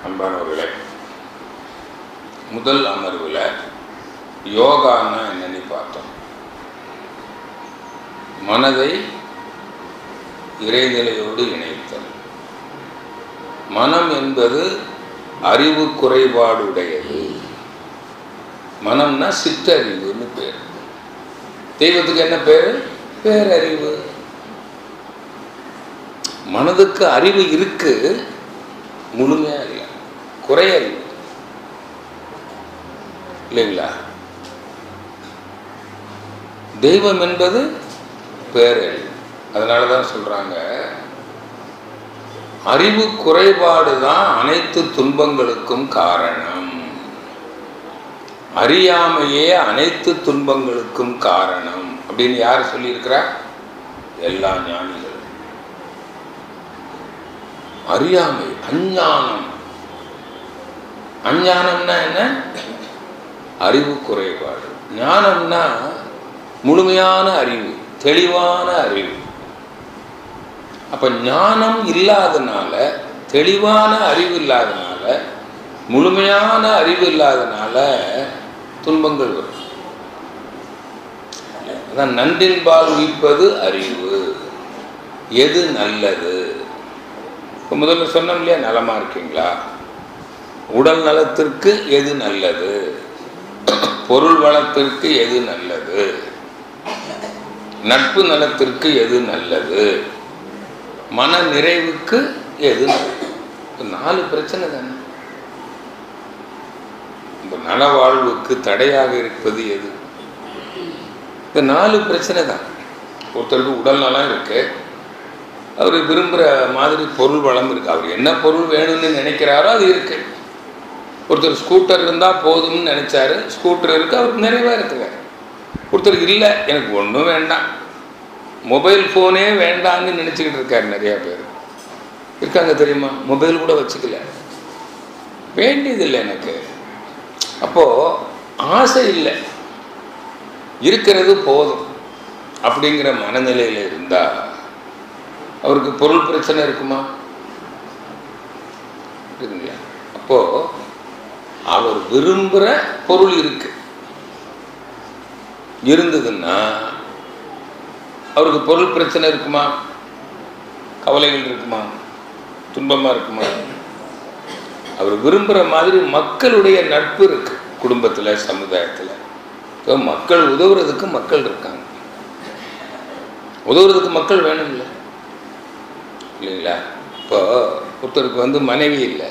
அன்பானவர்களே, முதல் அமர்வில் யோகான்னா என்னன்னு பார்த்தோம். மனதை இறைநிலையோடு இணைத்தல். மனம் என்பது அறிவு குறைபாடுடையது. மனம்னா சிற்றறிவுன்னு பேர். தெய்வத்துக்கு என்ன பேர்? பேரறிவு. மனதுக்கு அறிவு இருக்கு, முழுமையா இல்லை, குறையறிவு இல்லைங்களா? தெய்வம் என்பது பேரறிவு. அதனால தான் சொல்றாங்க, அறிவு குறைபாடு தான் அனைத்து துன்பங்களுக்கும் காரணம். அறியாமையே அனைத்து துன்பங்களுக்கும் காரணம் அப்படின்னு யார் சொல்லியிருக்கிறா? எல்லா ஞானிகள். அறியாமை, அஞ்ஞானம். அஞ்ஞானம்னா என்ன? அறிவு குறைபாடு. ஞானம்னா முழுமையான அறிவு, தெளிவான அறிவு. அப்ப ஞானம் இல்லாதனால, தெளிவான அறிவு இல்லாதனால, முழுமையான அறிவு இல்லாதனால துன்பங்கள் வரும். அதான் நன்றின்பால் உயிர்ப்பது அறிவு. எது நல்லது? இப்போ முதல்ல சொன்னோம் இல்லையா, நலமா இருக்கீங்களா? உடல் நலத்திற்கு எது நல்லது? பொருள் வளத்திற்கு எது நல்லது? நட்பு நலத்திற்கு எது நல்லது? மன நிறைவுக்கு எது நல்லது? 4 பிரச்சனை தானே. இந்த நல வாழ்வுக்கு தடையாக இருப்பது எது? இந்த 4 பிரச்சனை தான். ஒருத்தருக்கு உடல் நலம் இருக்கு, அவர் விரும்புகிற மாதிரி பொருள் வளம் இருக்கு, அவர் என்ன பொருள் வேணும்னு நினைக்கிறாரோ அது இருக்கு. ஒருத்தர் ஸ்கூட்டர் இருந்தால் போதும்னு நினைச்சாரு, ஸ்கூட்டர் இருக்கு, அவருக்கு நிறைவாக இருக்குங்க. ஒருத்தருக்கு இல்லை, எனக்கு ஒன்றும் வேண்டாம், மொபைல் ஃபோனே வேண்டான்னு நினச்சிக்கிட்டு இருக்காரு. நிறையா பேர் இருக்காங்க தெரியுமா? மொபைல் கூட வச்சுக்கல, வேண்டியதில்லை எனக்கு. அப்போது ஆசை இல்லை, இருக்கிறது போதும் அப்படிங்கிற மனநிலையில் இருந்தால் அவருக்கு பொருள் பிரச்சனை இருக்குமா? இருக்குங்களா? அப்போ அவர் விரும்புகிற பொருள் இருக்கு, இருந்ததுன்னா அவருக்கு பொருள் பிரச்சனை இருக்குமா? கவலைகள் இருக்குமா? துன்பமா இருக்குமா? அவர் விரும்புகிற மாதிரி மக்களுடைய நட்பு இருக்கு, குடும்பத்தில், சமுதாயத்தில். இப்போ மக்கள் உதவுறதுக்கு மக்கள் இருக்காங்க, உதவுறதுக்கு மக்கள் வேணும் இல்லை இல்லைங்களா? இப்போ ஒருத்தருக்கு மனைவி இல்லை,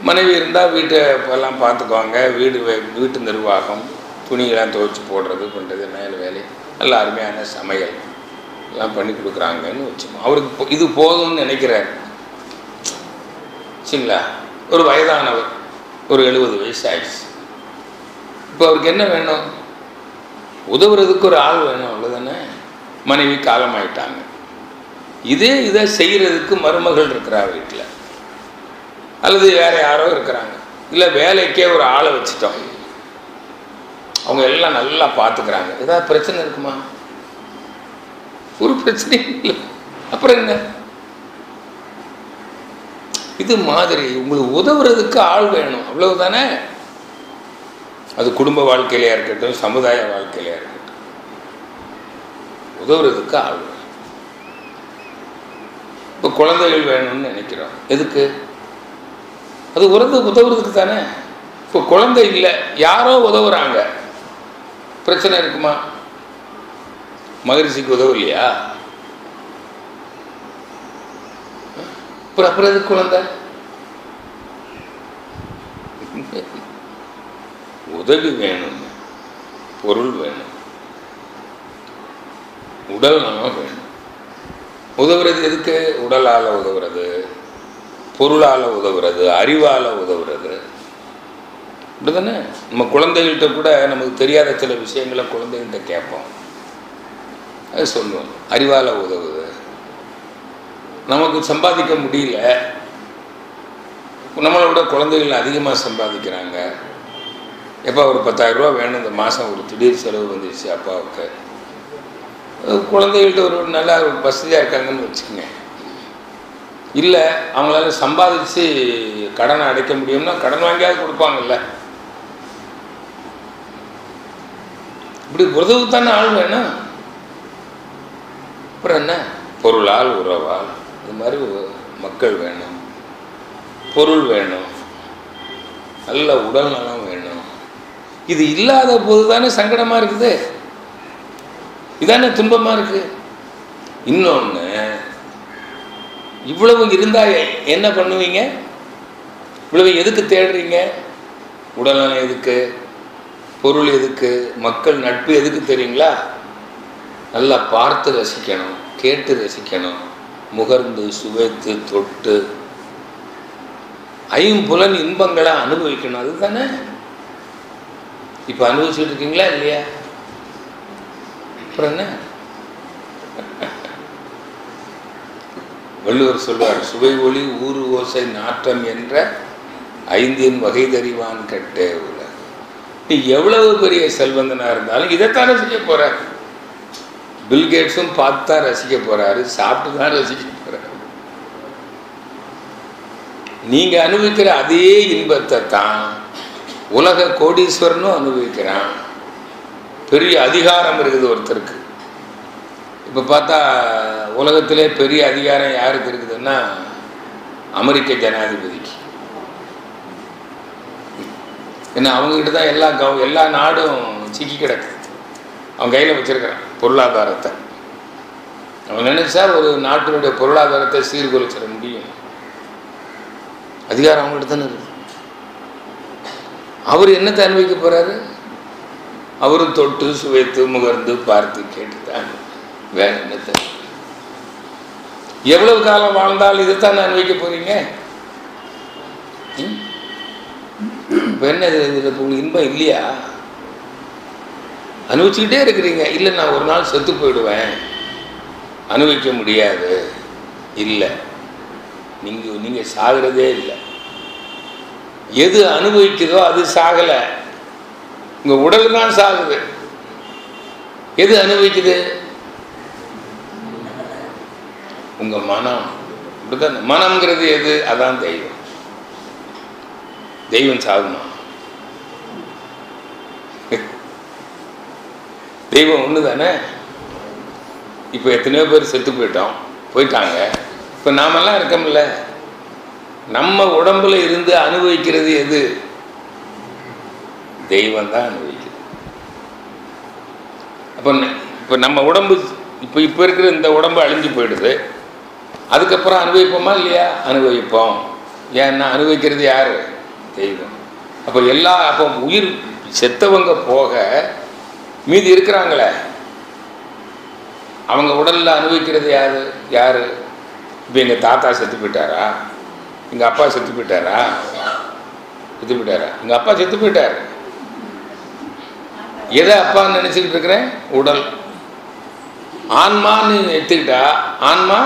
மனைவி இருந்தால் வீட்டை எல்லாம் பார்த்துக்குவாங்க, வீட்டு நிர்வாகம், துணியெல்லாம் துவைச்சி போடுறது பண்ணுறது, மேலே வேலை, நல்லா அருமையான சமையல் எல்லாம் பண்ணி கொடுக்குறாங்கன்னு வச்சுக்கோங்க. அவருக்கு இது போதும்னு நினைக்கிறார். சரிங்களா? ஒரு வயதானவர், ஒரு 70 வயசு ஆயிடுச்சு. இப்போ அவருக்கு என்ன வேணும்? உதவுறதுக்கு ஒரு ஆள் வேணும், அவ்வளோதானே. மனைவி காலமாயிட்டாங்க, இதை செய்கிறதுக்கு மருமகள் இருக்கிறா வீட்டில், அல்லது வேற யாரோ இருக்கிறாங்க, இல்லை வேலைக்கே ஒரு ஆளை வச்சுட்டோம், அவங்க எல்லாம் நல்லா பார்த்துக்கிறாங்க. ஏதாவது பிரச்சனை இருக்குமா? ஒரு பிரச்சனையும் இல்லை. அப்புறம் என்ன? இது மாதிரி உங்களுக்கு உதவுறதுக்கு ஆள் வேணும், அவ்வளவுதானே. அது குடும்ப வாழ்க்கையிலையா இருக்கட்டும், சமுதாய வாழ்க்கையிலையா இருக்கட்டும், உதவுறதுக்கு ஆள் வேணும். இப்போ குழந்தைகள் வேணும்னு நினைக்கிறோம், எதுக்கு? அது உதவுறதுக்கு தானே. இப்போ குழந்தை இல்லை, யாரோ உதவுறாங்க, பிரச்சனை இருக்குமா? மகரிஷிக்கு உதவலையா? அப்புறம் எதுக்கு குழந்தை? உதவி வேணும், பொருள் வேணும், உடல் நலம் வேணும். உதவுறது எதுக்கு? உடலால் உதவுறது, பொருளால் உதவுறது, அறிவால் உதவுறது, அப்படிதானே. நம்ம குழந்தைகள்கிட்ட கூட நமக்கு தெரியாத சில விஷயங்களை குழந்தைகள்கிட்ட கேட்போம், அது சொல்லுவோம். அறிவால் உதவுது. நமக்கு சம்பாதிக்க முடியல, நம்மளை விட குழந்தைகள் அதிகமாக சம்பாதிக்கிறாங்க. எப்போ ஒரு 10,000 ரூபா வேணும், இந்த மாதம் ஒரு திடீர் செலவு வந்துடுச்சு அப்பாவுக்கு, குழந்தைகள்கிட்ட ஒரு நல்லா வசதியாக இருக்காங்கன்னு வச்சுக்கோங்க, இல்லை அவங்களால சம்பாதிச்சு கடனை அடைக்க முடியும்னா கடன் வாங்கியாவது கொடுப்பாங்கல்ல. இப்படி உதவுத்தானே ஆள் வேணும். அப்புறம் என்ன, பொருளால் உறவால் இது மாதிரி மக்கள் வேணும், பொருள் வேணும், நல்ல உடல் நலம் வேணும். இது இல்லாத போது தானே சங்கடமாக இருக்குது, இதானே துன்பமாக இருக்குது. இன்னொன்று, இவ்வளவு இருந்தால் என்ன பண்ணுவீங்க? இவ்வளவு எதுக்கு தேடுறீங்க? உடல்நலம் எதுக்கு, பொருள் எதுக்கு, மக்கள் நட்பு எதுக்கு தெரியுங்களா? நல்லா பார்த்து ரசிக்கணும், கேட்டு ரசிக்கணும், முகர்ந்து சுவைத்து தொட்டு ஐம்புலன் இன்பங்களை அனுபவிக்கணும். அதுதானே இப்போ அனுபவிச்சுட்டு இருக்கீங்களா இல்லையா? அப்புறம் என்ன? வள்ளுவர் சொல்வார், சுவை ஒளி ஊறு ஓசை நாற்றம் என்ற ஐந்தின் வகை தறிவான் கட்டே உலக. நீ எவ்வளவு பெரிய செல்வந்தனா இருந்தாலும் இதைத்தானே செய்ய போற. பில்கேட்ஸும் பார்த்து தான் ரசிக்க போறாரு, சாப்பிட்டு தான் ரசிக்க போறாரு. நீங்க அனுபவிக்கிற அதே இன்பத்தை தான் உலக கோடீஸ்வரனும் அனுபவிக்கிறான். பெரிய அதிகாரம் இருக்குது ஒருத்தருக்கு. இப்போ பார்த்தா உலகத்திலே பெரிய அதிகாரம் யாருக்கு இருக்குதுன்னா அமெரிக்க ஜனாதிபதிக்கு. ஏன்னா அவங்ககிட்ட தான் எல்லா நாடும் சிக்கி கிடக்குது. அவன் கையில் வச்சிருக்கிறான் பொருளாதாரத்தை. அவன் நினைச்சா ஒரு நாட்டினுடைய பொருளாதாரத்தை சீர்குலைச்சிட முடியும். அதிகாரம் அவங்ககிட்ட தானே இருக்கு. அவர் என்னத்தை அனுபவிக்க போறாரு? அவரும் தொட்டு சுவைத்து முகர்ந்து பார்த்து கேட்டுதான், வேற என்னத்தை? எவ்வளவு காலம் வாழ்ந்தால் இதைத்தான் அனுபவிக்க போறீங்க? இப்போ என்ன உங்களுக்கு இன்பம் இல்லையா? அனுபவிச்சுக்கிட்டே இருக்கிறீங்க. இல்லை நான் ஒரு நாள் செத்து போயிடுவேன், அனுபவிக்க முடியாது. இல்லை, நீங்க சாகிறதே இல்லை. எது அனுபவிக்குதோ அது சாகலை. உங்க உடல் தான் சாகுது. எது அனுபவிக்குது? உங்க மனம். இப்படிதான் மனம்ங்கிறது எது? அதான் தெய்வம். தெய்வம் சாகுமா? தெய்வம் ஒன்று தானே. இப்போ எத்தனையோ பேர் செத்து போயிட்டாங்க. இப்போ நாமெல்லாம் இருக்கோம்ல. நம்ம உடம்புல இருந்து அனுபவிக்கிறது எது? தெய்வம் தான் அனுபவிக்குது. அப்போ இப்போ நம்ம உடம்பு இப்போ இருக்கிற இந்த உடம்பு அழிஞ்சு போயிடுது. அதுக்கப்புறம் அனுபவிப்போமா இல்லையா? அனுபவிப்போம். ஏன்னா அனுபவிக்கிறது யாரு? தெய்வம். அப்போ உயிர் செத்தவங்க போக மீதி இருக்கிறாங்களே, அவங்க உடல்ல அனுபவிக்கிறது யாரு? இப்போ எங்கள் தாத்தா செத்து போயிட்டாரா? எங்கள் அப்பா செத்து போயிட்டாரா? எங்கள் அப்பா செத்து போயிட்டாரு. எதை அப்பான்னு நினைச்சுக்கிட்டு இருக்கிறேன்? உடல். ஆன்மான்னு எடுத்துக்கிட்டா ஆன்மா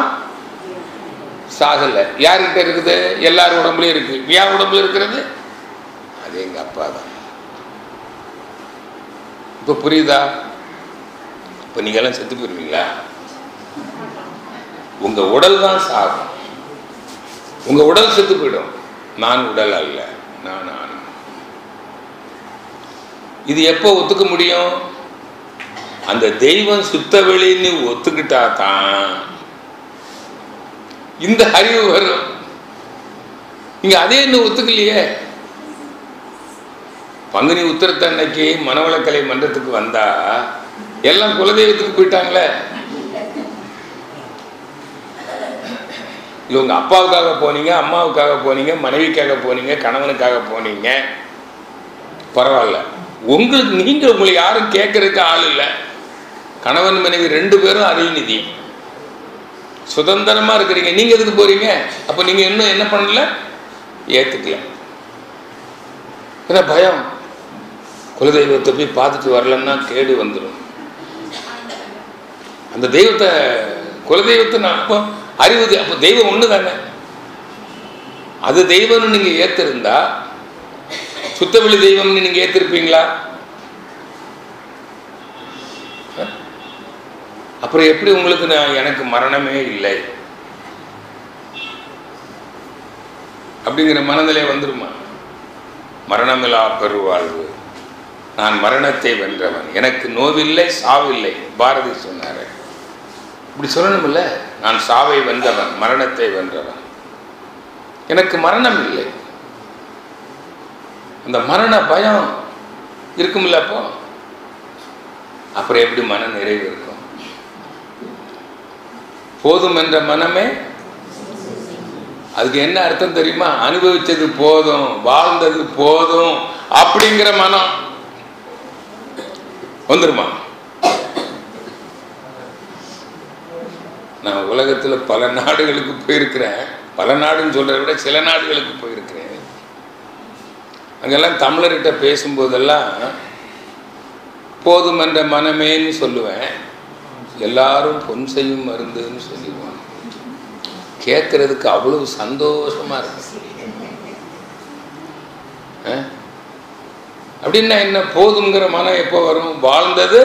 சாகலை. யார்கிட்ட இருக்குது? எல்லாரும் உடம்புலையும் இருக்கு. யார் உடம்புல இருக்கிறது? அது எங்க அப்பா தான். இப்போ புரியுதா? இப்போ நீங்க எல்லாம் செத்து போயிருவீங்களா? உங்க உடல் தான் சாகும். உங்க உடல் செத்து போயிடும். நான் உடல் அல்ல, நான் ஆன்மா. இது எப்போ ஒத்துக்க முடியும்? அந்த தெய்வம் சுத்த வெளின்னு ஒத்துக்கிட்டா தான் இந்த அறிவு வரும். நீங்க அதே இன்னும் ஒத்துக்கலையே. பங்குனி உத்திரத்தன்னைக்கு மனவளக்கலை மன்றத்துக்கு வந்தா எல்லாம் குலதெய்வத்துக்கு போயிட்டாங்களே. இல்லை உங்க அப்பாவுக்காக போனீங்க, அம்மாவுக்காக போனீங்க, மனைவிக்காக போனீங்க, கணவனுக்காக போனீங்க, பரவாயில்ல. உங்களை யாரும் கேட்கறதுக்கு ஆள் இல்லை. கணவன் மனைவி 2 பேரும் அருள்நிதி, சுதந்திரமா இருக்கிறீங்க. நீங்க எதுக்கு போறீங்க? அப்ப நீங்க இன்னும் என்ன பண்ணல? ஏத்துக்கல. என்ன பயம்? குலதெய்வத்தை போய் பார்த்துட்டு வரலன்னா கேடு வந்துடும். அந்த தெய்வத்தை, குலதெய்வத்தை நான் அப்போ அறிவு. அப்போ தெய்வம் ஒன்று தானே. அது தெய்வம்னு நீங்க ஏத்திருந்தா சுத்தவெளி தெய்வம்னு நீங்க ஏத்திருப்பீங்களா? அப்புறம் எப்படி உங்களுக்கு எனக்கு மரணமே இல்லை? அப்படிங்கிற மனநிலை வந்துருமா? மரணமில்லா பெருவாழ்வு, நான் மரணத்தை வென்றவன், எனக்கு நோவில்லை சாவில்லை, பாரதி சொன்னார். இப்படி சொல்லணும்ல, நான் சாவை வென்றவன், மரணத்தை வென்றவன், எனக்கு மரணம் இல்லை. அந்த மரண பயம் இருக்கும்ல, அப்புறம் எப்படி மன நிறைவு இருக்கும்? போதும் என்ற மனமே, அதுக்கு என்ன அர்த்தம் தெரியுமா? அனுபவிச்சது போதும், வாழ்ந்தது போதும் அப்படிங்கிற மனம் வந்துருமா? நான் உலகத்தில் பல நாடுகளுக்கு போயிருக்கிறேன். பல நாடுன்னு சொல்றதை விட சில நாடுகளுக்கு போயிருக்கிறேன். அங்கெல்லாம் தமிழர்கிட்ட பேசும்போதெல்லாம் போதும் என்ற மனமேன்னு சொல்லுவேன். எல்லாரும் பொன் செய்யும் மருந்துன்னு சொல்லிடுவாங்க. கேட்கறதுக்கு அவ்வளவு சந்தோஷமா இருக்கு. அப்படின்னா என்ன? போதுங்கிற மனம் எப்போ வரும்? வாழ்ந்தது,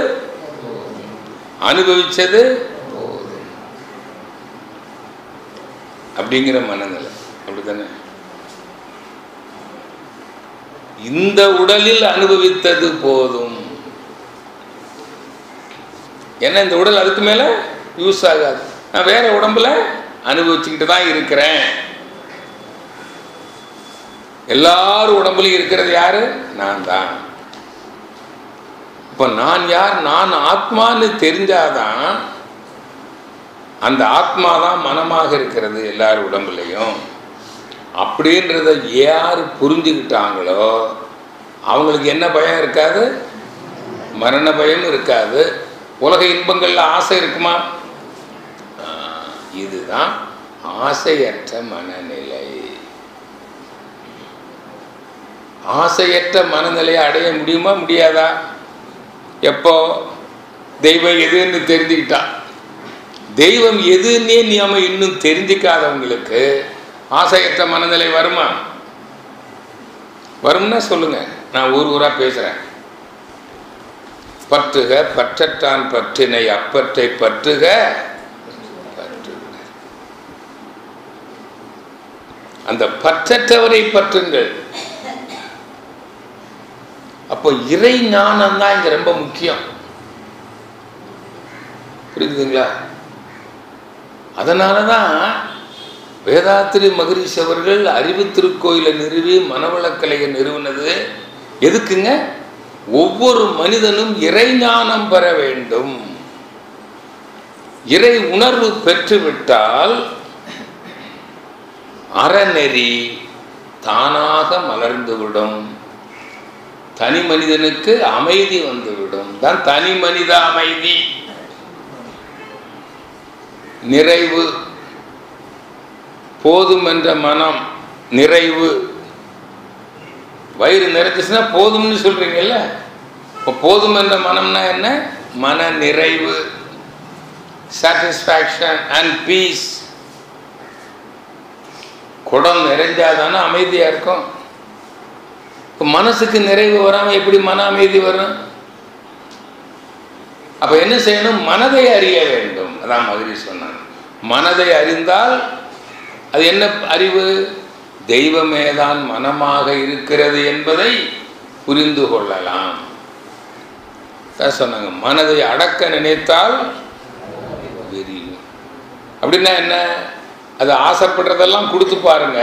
அனுபவிச்சது போதும் அப்படிங்கிற மனநிலை. அப்படித்தானே? இந்த உடலில் அனுபவித்தது போதும். ஏன்னா இந்த உடல் அதுக்கு மேல யூஸ் ஆகாது. நான் வேற உடம்புல அனுபவிச்சுக்கிட்டு தான் இருக்கிறேன். எல்லாரும் உடம்புலையும் இருக்கிறது யாரு? நான் தான். இப்ப நான் யார்? நான் ஆத்மான்னு தெரிஞ்சாதான், அந்த ஆத்மா தான் மனமாக இருக்கிறது எல்லார் உடம்புலையும் அப்படின்றத யார் புரிஞ்சுக்கிட்டாங்களோ அவங்களுக்கு என்ன பயம் இருக்காது? மரண பயம் இருக்காது. உலக இன்பங்கள்ல ஆசை இருக்குமா? இதுதான் ஆசையற்ற மனநிலை. ஆசையற்ற மனநிலையை அடைய முடியுமா? முடியாதா? எப்போ? தெய்வம் எதுன்னு தெரிஞ்சுக்கிட்டா. தெய்வம் எதுன்னே நாம இன்னும் தெரிஞ்சுக்காதவங்களுக்கு ஆசையற்ற மனநிலை வருமா? வரும்னா சொல்லுங்க. நான் ஊரா பேசுறேன். பற்றுக பற்றற்றான் பற்றினை அப்பற்றை பற்றுக பற்றுக. அந்த பற்றற்றவரை பற்றுங்கள். அப்போ இறை ஞானம் தான் இங்க ரொம்ப முக்கியம். புரியுதுங்களா? அதனாலதான் வேதாத்திரி மகரிஷி அவர்கள் அறிவு திருக்கோயிலை நிறுவி மனவளக்கலையை நிறுவனது எதுக்குங்க? ஒவ்வொரு மனிதனும் இறை ஞானம் பெற வேண்டும். இறை உணர்வு பெற்றுவிட்டால் அறநெறி தானாக மலர்ந்துவிடும். தனி மனிதனுக்கு அமைதி வந்துவிடும். தான் தனி மனித அமைதி. நிறைவு, போதும் என்ற மனம், நிறைவு. வயிறு நிறைஞ்சிச்சுன்னா போதும்னு சொல்றீங்கல்ல. இப்போ போதும் என்ற மனம்னா என்ன? மன நிறைவு, சாட்டிஸ்ஃபேக்ஷன் அண்ட் பீஸ். குடம் நிறைஞ்சாதானே அமைதியா இருக்கும். இப்போ மனசுக்கு நிறைவு வராம எப்படி மன அமைதி வரும்? அப்ப என்ன செய்யணும்? மனதை அறிய வேண்டும். அதான் மகரிஷி சொன்னாங்க. மனதை அறிந்தால் அது என்ன அறிவு? தெய்வமேதான் மனமாக இருக்கிறது என்பதை புரிந்து கொள்ளலாம். சொன்னாங்க, மனதை அடக்க நினைத்தால் வெறியும். அப்படின்னா என்ன? அது ஆசைப்படுறதெல்லாம் கொடுத்து பாருங்க,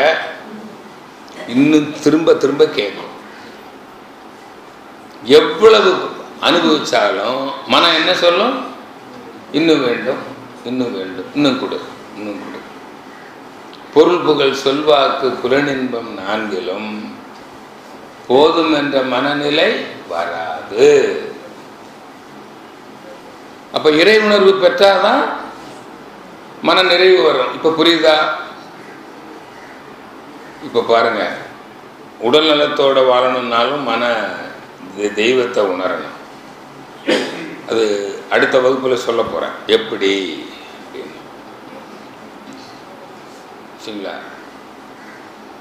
இன்னும் திரும்ப திரும்ப கேட்கும். எவ்வளவு அனுபவிச்சாலும் மனம் என்ன சொல்லும்? இன்னும் வேண்டும், இன்னும் வேண்டும், இன்னும் கொடு, இன்னும் கொடு. பொருள் புகழ் சொல்வாக்கு புலனின்பம் நான்கிலும் போதும் என்ற மனநிலை வராது. அப்ப இறை உணர்வு பெற்றாதான் மன நிறைவு வரும். இப்ப புரியுதா? இப்ப பாருங்க, உடல் நலத்தோட வாழணும்னாலும் மன தெய்வத்தை உணரணும். அது அடுத்த வகுப்புல சொல்ல போறேன் எப்படி அப்படின்னு. சரிங்களா?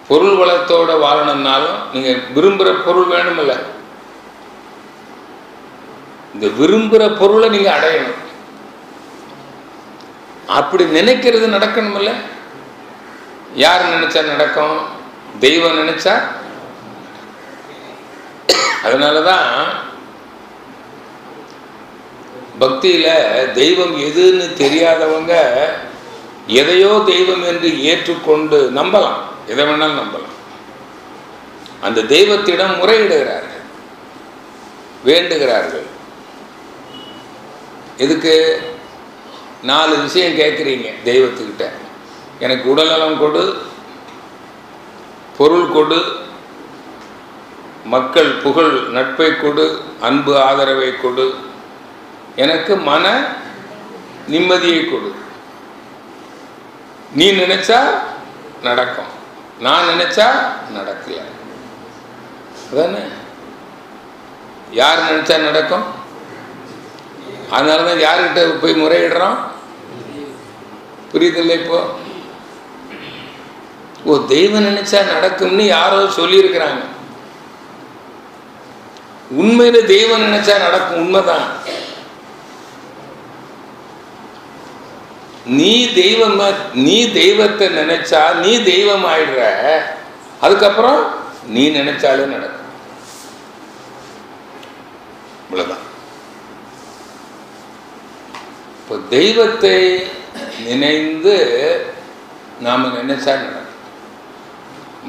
பொருள் வளத்தோட வாழணும்னாலும் நீங்க விரும்புகிற பொருள் வேணுமில்ல, இந்த விரும்புகிற பொருளை நீங்க அடையணும். அப்படி நினைக்கிறது நடக்கணுமில்ல. யார் நினைச்சா நடக்கும்? தெய்வம் நினைச்சா. அதனாலதான் பக்தியில தெய்வம் எதுன்னு தெரியாதவங்க எதையோ தெய்வம் என்று ஏற்றுக்கொண்டு நம்பலாம், எதை வேணாலும் நம்பலாம். அந்த தெய்வத்திடம் முறையிடுகிறார்கள், வேண்டுகிறார்கள். எதுக்கு? 4 விஷயம் கேட்குறீங்க தெய்வத்துக்கிட்ட. எனக்கு உடல்நலம் கொடு, பொருள் கொடு, மக்கள் புகழ் நட்பை கொடு, அன்பு ஆதரவை கொடு, எனக்கு மன நிம்மதியை கொடு. நீ நினைச்சா நடக்கும், நான் நினைச்சா நடக்கல. அதானே? யார் நினைச்சா நடக்கும்? அதனாலதான் யாருக்கிட்ட போய் முறையிடுறோம்? புரியுதில்லை? இப்போ தெய்வம் நினைச்சா நடக்கும்னு யாரோ சொல்லியிருக்கிறாங்க. உண்மையில தெய்வம் நினைச்சா நடக்கும், உண்மைதான். நீ தெய்வத்தை நினைச்சா நீ தெய்வம் ஆயிடுற. அதுக்கப்புறம் நீ நினைச்சாலே நடக்கும். இவ்வளவுதான். இப்போ தெய்வத்தை நினைந்து நாம நினைச்சா நடக்கும்.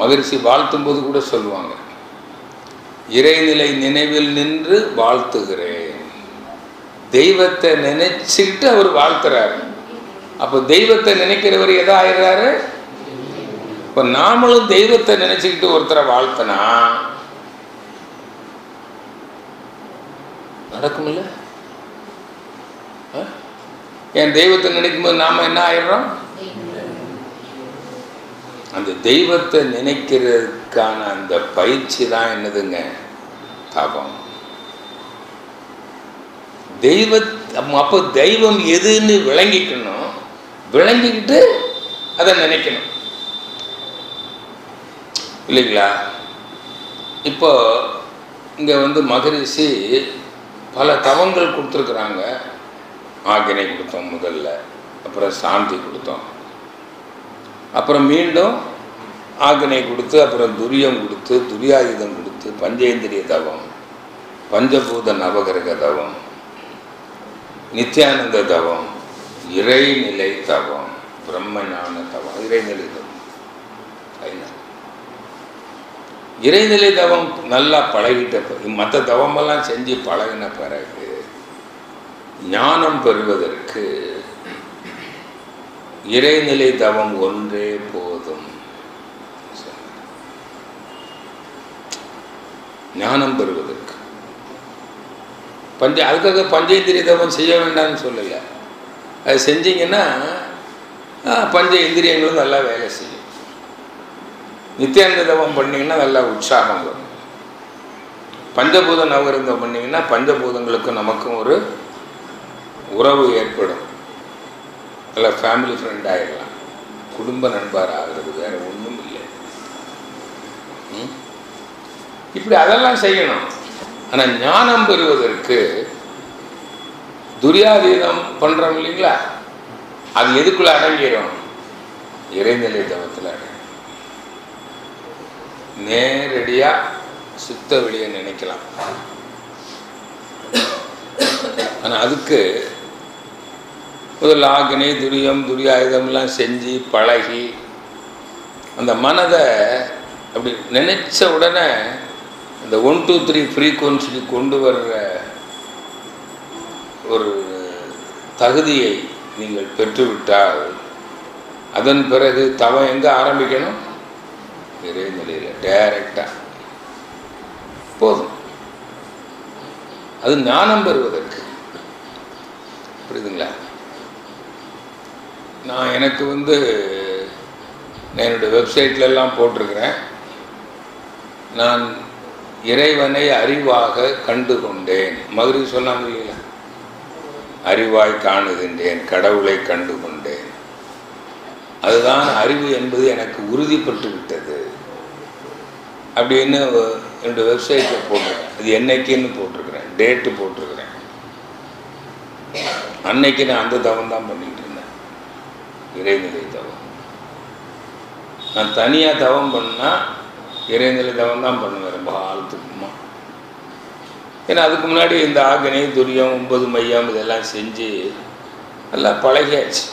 மகரிஷி வாழ்த்தும் போது கூட சொல்லுவாங்க, இறைநிலை நினைவில் நின்று வாழ்த்துகிறேன். தெய்வத்தை நினைச்சுக்கிட்டு அவர் வாழ்த்துறாரு. அப்போ தெய்வத்தை நினைக்கிறவர் எதா ஆயிடுறாரு? இப்போ நாமளும் தெய்வத்தை நினைச்சுக்கிட்டு ஒருத்தரை வாழ்த்தனா நடக்கும்ல? என் தெய்வத்தை நினைக்கும் போது நாம என்ன ஆயிடுறோம்? அந்த தெய்வத்தை நினைக்கிறதுக்கான அந்த பயிற்சி தான் என்னதுங்க? தவம். அப்போ தெய்வம் எதுன்னு விளங்கிக்கணும், விளங்கிக்கிட்டு அதை நினைக்கணும், இல்லைங்களா? இப்போ இங்கே மகரிஷி பல தவங்கள் கொடுத்துருக்குறாங்க. ஆக்கினை கொடுத்தோம் முதல்ல, அப்புறம் சாந்தி கொடுத்தோம், அப்புறம் மீண்டும் ஆக்கினை கொடுத்து, அப்புறம் துரியம் கொடுத்து, துரியாயுதம் கொடுத்து, பஞ்சேந்திரிய தவம், பஞ்சபூத நவகிரக தவம், நித்யானந்த தவம், இறைநிலை தவம், பிரம்மஞான தவம், இறைநிலை தவம். இறைநிலை தவம் நல்லா பழகிட்ட மற்ற தவமெல்லாம் செஞ்சு பழகின பிறகு ஞானம் பெறுவதற்கு இறைநிலை தவம் ஒன்றே போதும். ஞானம் பெறுவதற்கு அதுக்காக பஞ்சேந்திரிய தவம் செய்ய வேண்டாம்னு சொல்லலை. அது செஞ்சீங்கன்னா பஞ்ச இந்திரியங்களும் நல்லா வேலை செய்யும். நித்தியானந்த தவம் பண்ணிங்கன்னா நல்லா உற்சாகம் வரும். பஞ்சபூத நவகிரகம் பண்ணிங்கன்னா பஞ்சபூதங்களுக்கும் நமக்கும் ஒரு உறவு ஏற்படும். நல்லா ஃபேமிலி ஃப்ரெண்ட் ஆகிடலாம், குடும்ப நண்பர் ஆகிறது, வேறு ஒன்றும் இல்லை. இப்படி அதெல்லாம் செய்யணும். ஆனால் ஞானம் பெறுவதற்கு துரியாதீதம் பண்ணுறோம் இல்லைங்களா, அது எதுக்குள்ள அடங்கிடும்? இறைநிலை தவத்தில் அடங்கும். நேரடியாக சுத்த வெளியே நினைக்கலாம். ஆனால் அதுக்கு முதல்ல ஆக்கினை, துரியம், துரியாயுதம்லாம் செஞ்சு பழகி அந்த மனதை அப்படி நினைச்ச உடனே அந்த 1, 2, 3 ஃப்ரீக்குவன்சிக்கு கொண்டு வர்ற ஒரு தகுதியை நீங்கள் பெற்றுவிட்டால் அதன் பிறகு தவம் எங்கே ஆரம்பிக்கணும்? இறைநிலையில் டைரக்டாக போதும். அது ஞானம் பெறுவதற்கு. புரியுதுங்களா? நான் எனக்கு என்னுடைய வெப்சைட்லெல்லாம் போட்டிருக்கிறேன், நான் இறைவனை அறிவாக கண்டு கொண்டேன். மதுரை சொன்னாங்க இல்லைங்களா, அறிவாய் காணுகின்றேன், கடவுளை கண்டு கொண்டேன். அதுதான் அறிவு என்பது எனக்கு உறுதிப்பட்டு விட்டது அப்படின்னு என்னுடைய வெப்சைட்டில் போட்டிருக்கேன். அது என்னைக்குன்னு போட்டிருக்கிறேன், டேட்டு போட்டிருக்கிறேன். அன்னைக்கு நான் அந்த தவம் தான் பண்ணிகிட்டு இருந்தேன், இறைநிலை தவம். நான் தனியாக தவம் பண்ணால் இறைநிலை தவம் தான் பண்ணுவேன் ரொம்ப காலத்துக்குமா. ஏன்னா அதுக்கு முன்னாடி இந்த ஆகனை துரியம் 9 மையம் இதெல்லாம் செஞ்சு நல்லா பழகியாச்சு.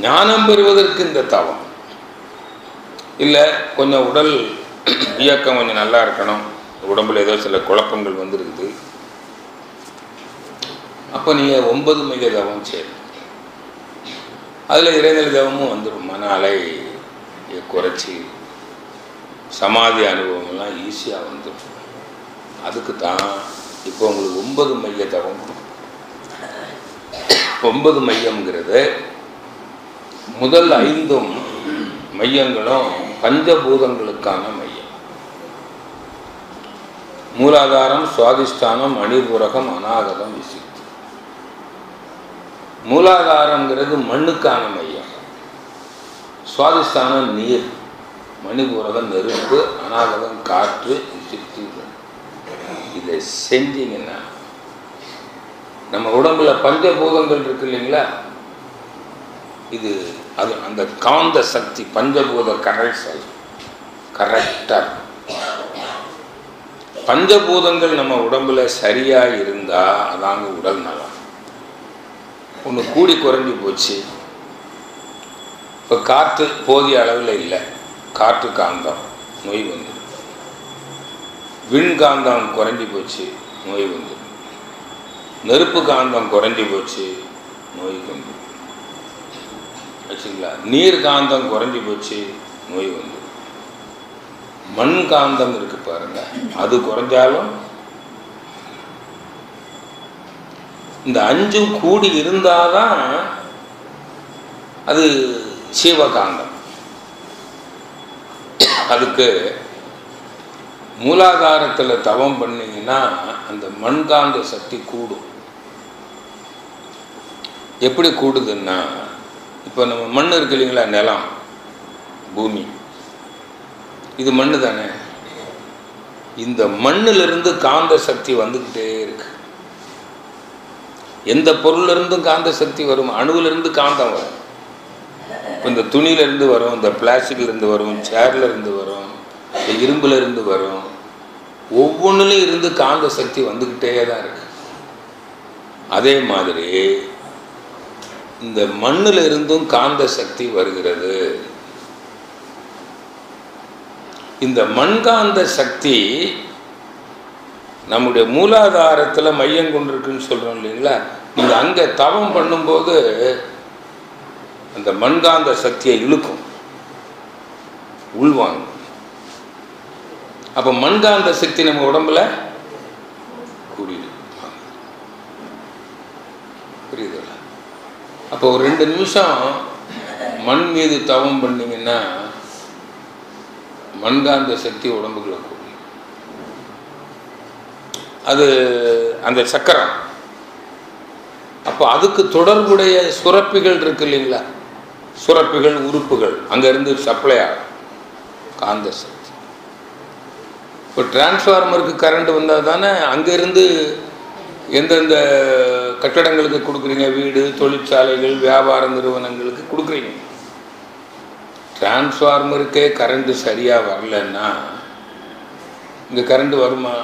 ஞானம் பெறுவதற்கு இந்த தவம் இல்லை, கொஞ்சம் உடல் இயக்கம் கொஞ்சம் நல்லா இருக்கணும், உடம்புல ஏதோ சில குழப்பங்கள் வந்துருக்குது, அப்போ நீங்கள் 9 மைய தவம் செய்யணும். அதில் இறைநிலை தவமும் வந்துடும். மன அலை குறைச்சி சமாதி அனுபவம்லாம் ஈஸியாக வந்துடும். அதுக்கு தான் இப்போ உங்களுக்கு 9 மைய தவம் கொடுக்கும். 9 மையம்ங்கிறது முதல் 5 மையங்களும் பஞ்சபூதங்களுக்கான மையம். மூலாதாரம், சுவாதிஷ்டானம், மணிபூரகம், அநாகதம், விசுத்தி. மூலாதாரங்கிறது மண்ணுக்கான மையம், சுவாதிஷ்டானம் நீர், மணிபூரகம் நெருப்பு, அநாகதம் காற்று, விசுத்தி. இதை செஞ்சீங்கன்னா நம்ம உடம்புல பஞ்சபூதங்கள் இருக்கு இல்லைங்களா, இது அது அந்த காந்த சக்தி பஞ்சபூத கரைசல் கரெக்டாக. பஞ்சபூதங்கள் நம்ம உடம்புல சரியாக இருந்தால் அதாங்க உடல் நலம். ஒன்று கூடி குறைஞ்சி போச்சு. இப்போ காற்று போதிய அளவில் இல்லை, காற்று காந்தம் நோய் வந்துடும். விண்காந்தம் குறைஞ்சி போச்சு, நோய் வந்துடும். நெருப்பு காந்தம் குறைஞ்சி போச்சு, நோய் வந்துடும். ஆச்சுங்களா? நீர் காந்தம் குறைஞ்சி போச்சு, நோய் வந்துடும். மண் காந்தம் இருக்கு பாருங்க, அது குறைஞ்சாலும் இந்த 5 கூடி இருந்தாதான் அது சிவகாந்தம். அதுக்கு மூலாதாரத்தில் தவம் பண்ணீங்கன்னா அந்த மண்காந்த சக்தி கூடும். எப்படி கூடுதுன்னா, இப்போ நம்ம மண் இருக்கு இல்லைங்களா, நிலம் பூமி, இது மண்ணு தானே. இந்த மண்ணிலிருந்து காந்த சக்தி வந்துக்கிட்டே இருக்கு. எந்த பொருளிலிருந்தும் காந்த சக்தி வரும். அணுவிலிருந்து காந்தம் வரும். இப்போ இந்த துணியிலிருந்து வரும், இந்த பிளாஸ்டிக்லேருந்து வரும், சேர்லேருந்து வரும், இரும்புலேருந்து வரும். ஒவ்வொன்றுலையும் இருந்து காந்த சக்தி வந்துக்கிட்டே தான் இருக்கு. அதே மாதிரி இந்த மண்ணில் இருந்தும் காந்த சக்தி வருகிறது. இந்த மண்காந்த சக்தி நம்முடைய மூலாதாரத்தில் மையம் கொண்டிருக்குன்னு சொல்கிறோம் இல்லைங்களா. நீங்கள் அங்கே தவம் பண்ணும்போது அந்த மண்காந்த சக்தியை இழுக்கும், உள்வாங்கும். அப்போ மண்காந்த சக்தி நம்ம உடம்புல கூடிடு. புரியுதுல்ல? அப்போ ஒரு 2 நிமிஷம் மண் மீது தவம் பண்ணிங்கன்னா மண்காந்த சக்தி உடம்புக்குள்ள கூடும். அது அந்த சக்கரம். அப்போ அதுக்கு தொடர்புடைய சுரப்பிகள் இருக்கு இல்லைங்களா, சுரப்பிகள் உறுப்புகள் அங்கேருந்து சப்ளை ஆகும் காந்த சக்தி. இப்போ டிரான்ஸ்ஃபார்மருக்கு கரண்ட் வந்தால் தானே அங்கேருந்து எந்தெந்த கட்டடங்களுக்கு கொடுக்குறீங்க, வீடு, தொழிற்சாலைகள், வியாபார நிறுவனங்களுக்கு கொடுக்குறீங்க. டிரான்ஸ்ஃபார்மருக்கே கரண்ட்டு சரியாக வரலன்னா இங்கே கரண்ட் வருமா?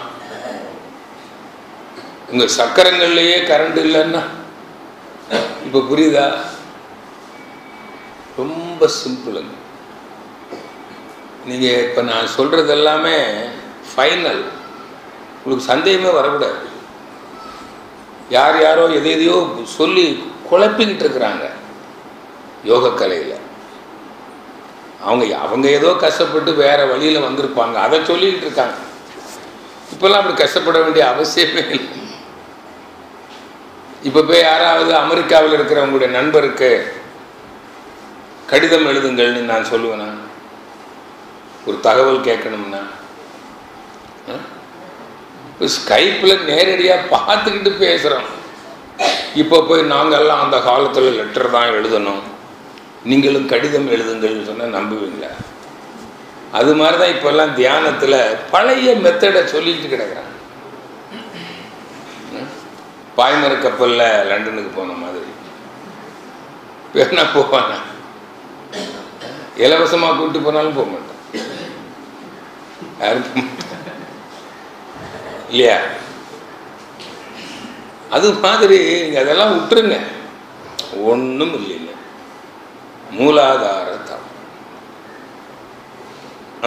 உங்கள் சக்கரங்கள்லேயே கரண்ட் இல்லைன்னா இப்போ புரியுதா? ரொம்ப சிம்பிளுங்க. நீங்கள் இப்போ நான் சொல்கிறது எல்லாமே ஃபைனல், உங்களுக்கு சந்தேகமே வரக்கூடாது. யார் யாரோ எதையோ சொல்லி குழப்பிக்கிட்டு இருக்கிறாங்க யோகக்கலையில். அவங்க ஏதோ கஷ்டப்பட்டு வேறு வழியில் வந்திருப்பாங்க, அதை சொல்லிக்கிட்டு இருக்காங்க. இப்போல்லாம் அப்படி கஷ்டப்பட வேண்டிய அவசியமே இல்லை. இப்போ போய் யாராவது அமெரிக்காவில் இருக்கிற உங்களுடைய நண்பருக்கு கடிதம் எழுதுங்கள்னு நான் சொல்லுவேனா? ஒரு தகவல் கேட்கணும்னா ஸ்கைப்பில் நேரடியாக பார்த்துக்கிட்டு பேசுகிறோம். இப்போ போய் நாங்கள்லாம் அந்த காலத்தில் லெட்டர் தான் எழுதணும், நீங்களும் கடிதம் எழுதுங்கள்னு சொன்னால் நம்புவீங்களா? அது மாதிரி தான் இப்போல்லாம் தியானத்தில் பழைய மெத்தடை சொல்லிட்டு கிடக்குறாங்க. பாய்மர கப்பலில் லண்டனுக்கு போன மாதிரி பேனா போவானா? இலவசமாக கூப்பிட்டு போனாலும் போக மாட்டேன், யாரும் போக மாட்டேன் இல்லையா? அது மாதிரி நீங்கள் அதெல்லாம் விட்டுருங்க, ஒன்றும் இல்லைங்க. மூலாதார தவம்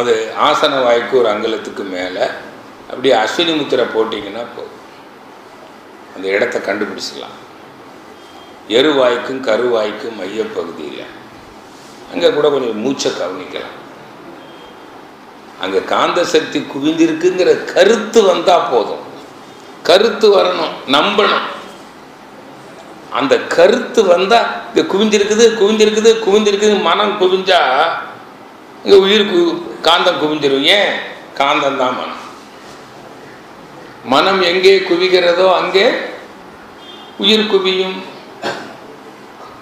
அது ஆசன வாய்க்கு ஒரு அங்கலத்துக்கு மேலே அப்படியே அஸ்வினி முத்திரை போட்டிங்கன்னா போதும், அந்த இடத்த கண்டுபிடிச்சிடலாம். எருவாய்க்கும் கருவாய்க்கும் மையப்பகுதியில் அங்கே கூட கொஞ்சம் மூச்சை கவனிக்கலாம். அங்கே காந்த சக்தி குவிந்திருக்குங்கிற கருத்து வந்தால் போதும். கருத்து வரணும், நம்பணும். அந்த கருத்து வந்தால் இங்கே குவிஞ்சிருக்குது குவிஞ்சிருக்குது குவிஞ்சிருக்குது மனம் குவிஞ்சா இங்கே உயிர் காந்தம் குவிஞ்சிரும். ஏன்? காந்தம் தான் மனம். மனம் எங்கே குவிகிறதோ அங்கே உயிர் குவியும்.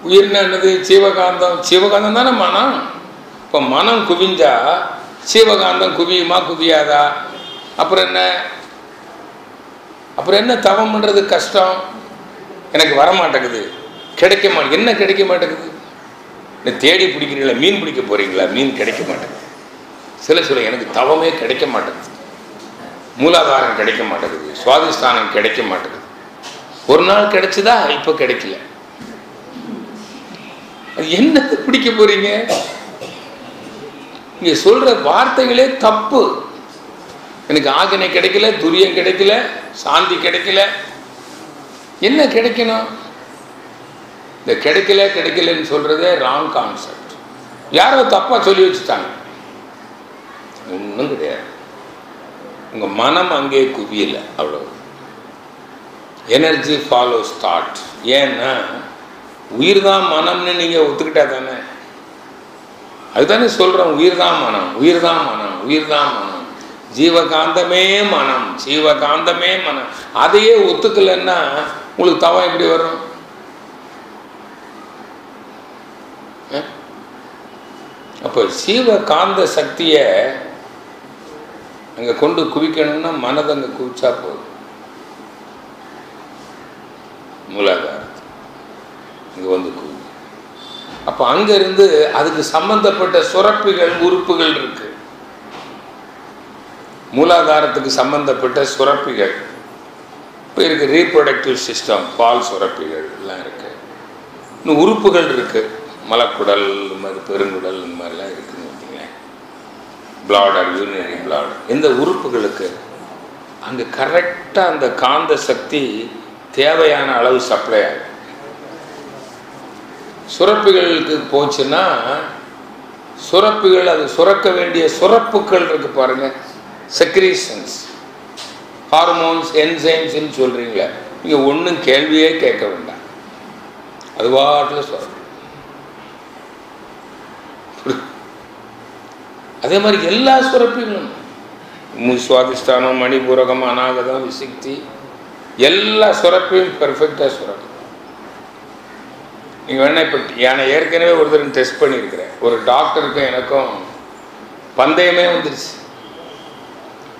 உயிர்னா என்னது? ஜீவகாந்தம். ஜீவகாந்தம் தானே மனம். இப்போ மனம் குவிஞ்சா ஜீவகாந்தம் குவியுமா குவியாதா? அப்புறம் என்ன தவம் பண்ணுறது கஷ்டம்? எனக்கு வரமாட்டேங்குது, கிடைக்க மாட்டேங்குது. என்ன கிடைக்க மாட்டேங்குது? தேடி பிடிக்கிறீங்களா? மீன் பிடிக்க போகிறீங்களா? மீன் கிடைக்க மாட்டேங்குது. சில எனக்கு தவமே கிடைக்க மாட்டேங்குது, மூலாதாரம் கிடைக்க மாட்டேங்குது, சுவாதிஷ்டானம் கிடைக்க மாட்டேங்குது. ஒரு நாள் கிடைச்சதா, இப்போ கிடைக்கல. அது என்னது பிடிக்க போறீங்க? இங்க சொல்ற வார்த்தைகளே தப்பு. எனக்கு ஆகினை கிடைக்கல, துரியம் கிடைக்கல, சாந்தி கிடைக்கல. என்ன கிடைக்கணும்? இந்த கிடைக்கலன்னு சொல்றதே ராங் கான்செப்ட். யாரோ தப்பா சொல்லி வச்சுட்டாங்க. ஒன்றும் கிடையாது. உங்க மனம் அங்கே குவியல, அவ்வளவு. Energy follows thought. ஏன்னா உயிர் தான் மனம்னு நீங்க ஒத்துக்கிட்டா தானே. அதுதானே சொல்றோம், உயிர் தான் மனம், உயிர் தான் மனம், உயிர் தான் மனம், ஜீவகாந்தமே மனம், ஜீவகாந்தமே மனம். அதையே ஒத்துக்கலன்னா உங்களுக்கு தவம் எப்படி வரும்? அப்போ ஜீவகாந்த சக்தியை அங்கே கொண்டு குவிக்கணும்னா மனதை அங்கே குவிச்சா போதும். மூலாதாரம் இங்கே வந்து குவி. அப்போ அங்கிருந்து அதுக்கு சம்பந்தப்பட்ட சுரப்பிகள் உறுப்புகள் இருக்கு. மூலாதாரத்துக்கு சம்பந்தப்பட்ட சுரப்பிகள் இப்போ இருக்கு. ரீப்ரொடக்டிவ் சிஸ்டம், பால் சுரப்பிகள் எல்லாம் இருக்கு. இன்னும் உறுப்புகள் இருக்கு, மலக்குடல், இந்த மாதிரி பெருங்குடல், இந்த மாதிரிலாம் இருக்குன்னு வச்சுங்களேன். பிளாடர், யூரினரி பிளாடர், இந்த உறுப்புகளுக்கு அங்கே கரெக்டாக அந்த காந்த சக்தி தேவையான அளவு சப்ளை ஆகும். சுரப்பிகளுக்கு போச்சுன்னா சுரப்பிகள் அது சுரக்க வேண்டிய சுரப்புகள் இருக்கு பாருங்க, செக்ரீஷன்ஸ், ஹார்மோன்ஸ், என்சைம்ஸ்ன்னு சொல்றீங்களே, நீங்க ஒன்றும் கேள்வியே கேட்க வேண்டாம், அது வாட்டில் சுரக்கும். அதே மாதிரி எல்லா சுரப்பிகளும், சுவாதிஷ்டானம், மணிபூரகம், அநாகதம், விசிக்தி, எல்லா சுரப்பையும் பெர்ஃபெக்டாக சுரக்கும். நீங்கள் வேணா இப்போ நான் ஏற்கனவே ஒரு தடவை டெஸ்ட் பண்ணியிருக்கிறேன். ஒரு டாக்டருக்கும் எனக்கும் பந்தயமே வந்துருச்சு.